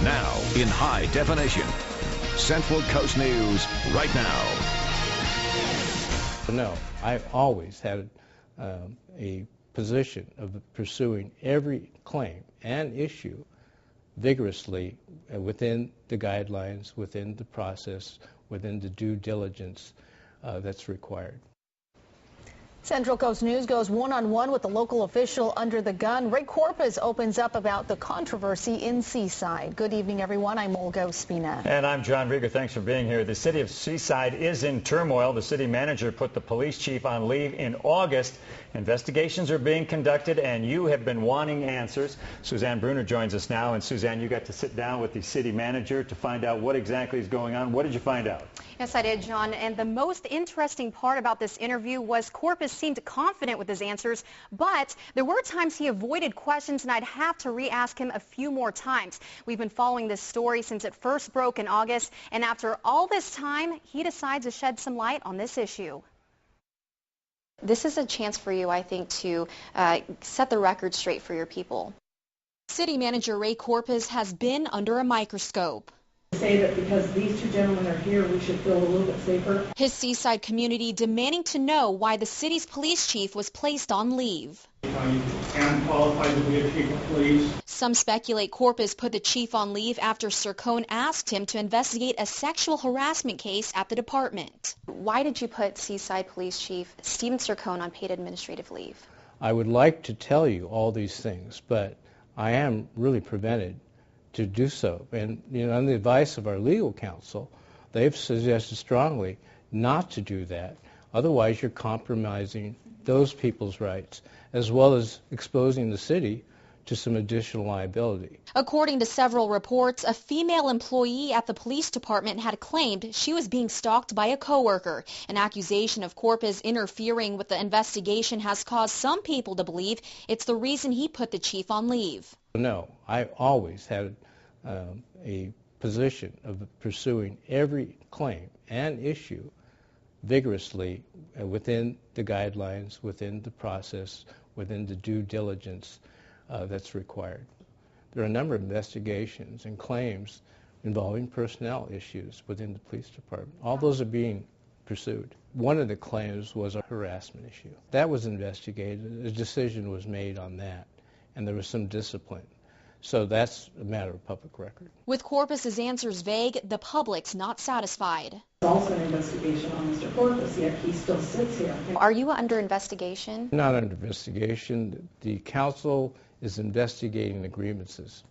Now in high definition. Central Coast News right now. No, I always had a position of pursuing every claim and issue vigorously within the guidelines, within the process, within the due diligence that's required. Central Coast News goes one-on-one with the local official under the gun. Ray Corpuz opens up about the controversy in Seaside. Good evening, everyone. I'm Olga Ospina. And I'm John Rieger. Thanks for being here. The city of Seaside is in turmoil. The city manager put the police chief on leave in August. Investigations are being conducted, and you have been wanting answers. Suzanne Bruner joins us now. And Suzanne, you got to sit down with the city manager to find out what exactly is going on. What did you find out? Yes, I did, John. And the most interesting part about this interview was Corpuz seemed confident with his answers, but there were times he avoided questions, and I'd have to re-ask him a few more times. We've been following this story since it first broke in August, and after all this time, he decides to shed some light on this issue. This is a chance for you, I think, to set the record straight for your people. City Manager Ray Corpuz has been under a microscope. Say that because these two gentlemen are here, we should feel a little bit safer. His Seaside community demanding to know why the city's police chief was placed on leave. I am qualified to be a chief of police. Some speculate Corpuz put the chief on leave after Sircone asked him to investigate a sexual harassment case at the department. Why did you put Seaside Police Chief Stephen Sircone on paid administrative leave? I would like to tell you all these things, but I am really prevented to do so. And on the advice of our legal counsel, they've suggested strongly not to do that. Otherwise, you're compromising those people's rights, as well as exposing the city to some additional liability. According to several reports, a female employee at the police department had claimed she was being stalked by a coworker. An accusation of Corpuz interfering with the investigation has caused some people to believe it's the reason he put the chief on leave. No, I always had a position of pursuing every claim and issue vigorously within the guidelines, within the process, within the due diligence that's required. There are a number of investigations and claims involving personnel issues within the police department. All those are being pursued. One of the claims was a harassment issue. That was investigated. A decision was made on that, and there was some discipline. So that's a matter of public record. With Corpuz's answers vague, the public's not satisfied. There's also an investigation on Mr. Corpuz, yet he still sits here. Are you under investigation? Not under investigation. The council is investigating the grievances.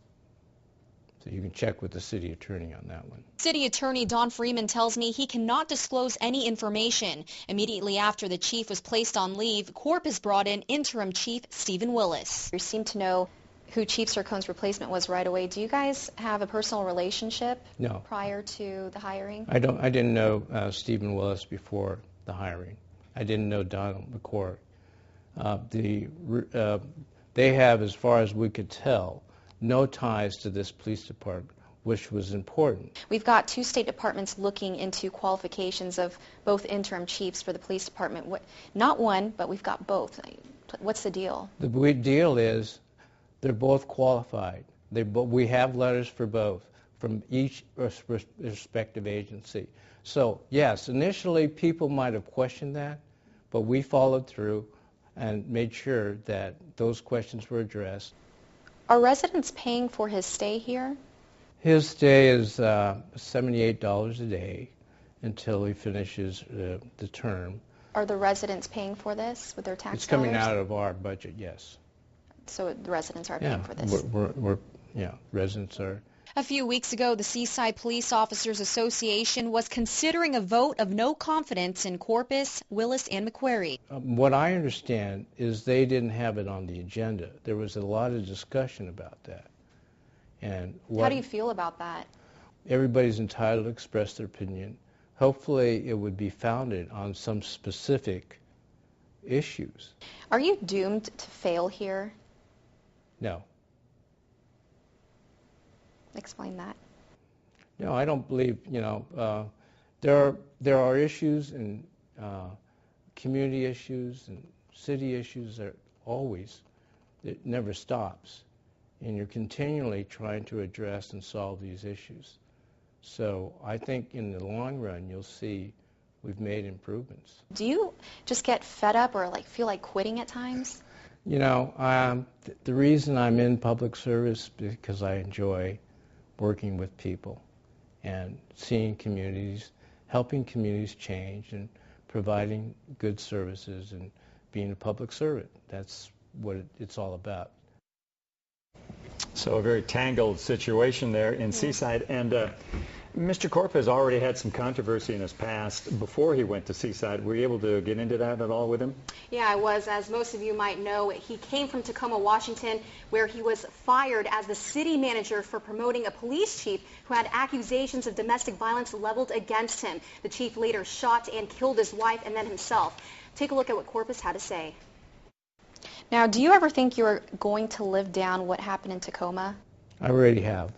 So you can check with the city attorney on that one. City Attorney Don Freeman tells me he cannot disclose any information. Immediately after the chief was placed on leave, Corpuz brought in interim chief Stephen Willis. You seem to know who Chief Sircone's replacement was right away. Do you guys have a personal relationship? No. Prior to the hiring? I didn't know Stephen Willis before the hiring. I didn't know Donald McCord. They have, as far as we could tell, no ties to this police department, which was important. We've got two state departments looking into qualifications of both interim chiefs for the police department. Not one, but we've got both. What's the deal? The deal is they're both qualified. We have letters for both from each respective agency. So, yes, initially people might have questioned that, but we followed through and made sure that those questions were addressed. Are residents paying for his stay here? His stay is $78 a day until he finishes the term. Are the residents paying for this with their tax dollars? It's coming out of our budget, yes. So the residents are paying for this? Residents are. A few weeks ago, the Seaside Police Officers Association was considering a vote of no confidence in Corpuz, Willis, and McQuarrie. What I understand is they didn't have it on the agenda. There was a lot of discussion about that. And how do you feel about that? Everybody's entitled to express their opinion. Hopefully it would be founded on some specific issues. Are you doomed to fail here? No. Explain that. No, I don't believe, there are issues and community issues and city issues that always, it never stops. and you're continually trying to address and solve these issues. So I think in the long run, you'll see we've made improvements. Do you just get fed up or like feel like quitting at times? You know, the reason I'm in public service is because I enjoy working with people and seeing communities, helping communities change and providing good services and being a public servant. That's what it's all about. So a very tangled situation there in Seaside. And Mr. Corpuz already had some controversy in his past before he went to Seaside. Were you able to get into that at all with him? Yeah, I was. As most of you might know, he came from Tacoma, Washington, where he was fired as the city manager for promoting a police chief who had accusations of domestic violence leveled against him. The chief later shot and killed his wife and then himself. Take a look at what Corpuz had to say. Now, do you ever think you're going to live down what happened in Tacoma? I already have.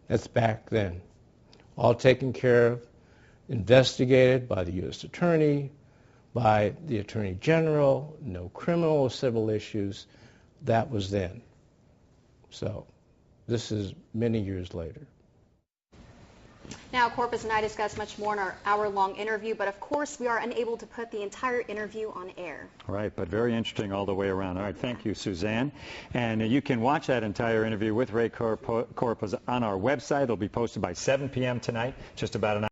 That's back then. All taken care of, investigated by the U.S. Attorney, by the Attorney General, no criminal or civil issues. That was then. So this is many years later. Now, Corpuz and I discussed much more in our hour-long interview, but of course we are unable to put the entire interview on air. Right, but very interesting all the way around. All right, thank you, Suzanne. And you can watch that entire interview with Ray Corpuz on our website. It'll be posted by 7 p.m. tonight, just about an hour.